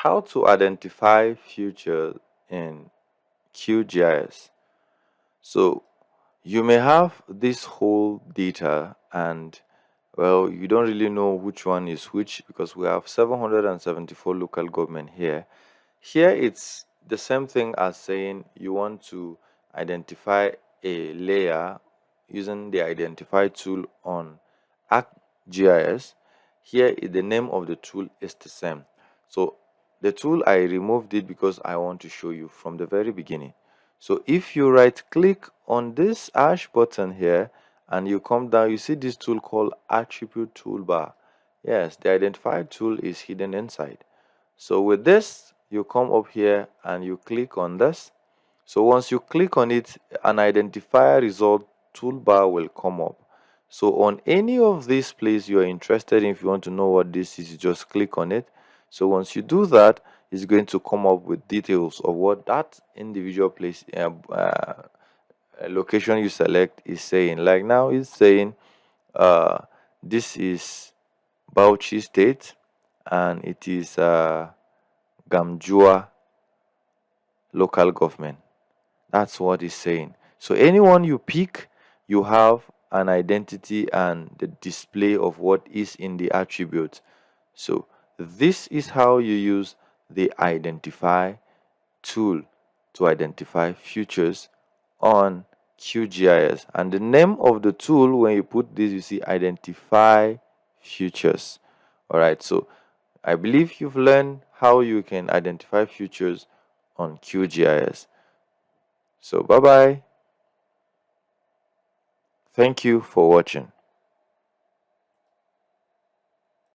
how to identify futures in QGIS. So you may have this whole data and well, you don't really know which one is which because we have 774 local government here. Here it's the same thing as saying you want to identify a layer using the identify tool on ArcGIS. Here the name of the tool is the same. So the tool, I removed it because I want to show you from the very beginning. So if you right click on this hash button here and you come down, you see this tool called attribute toolbar. Yes, the identify tool is hidden inside. So with this, you come up here and you click on this. So once you click on it, an identifier result toolbar will come up. So on any of these places you are interested in, if you want to know what this is, you just click on it. So once you do that, it's going to come up with details of what that individual place location you select is saying. Like now it's saying this is Bauchi State and it is Gamjua local government. That's what it's saying. So anyone you pick, you have an identity and the display of what is in the attribute. So this is how you use the identify tool to identify futures on QGIS. And the name of the tool, when you put this, you see identify futures. All right, so I believe you've learned how you can identify futures on QGIS. So bye bye. Thank you for watching.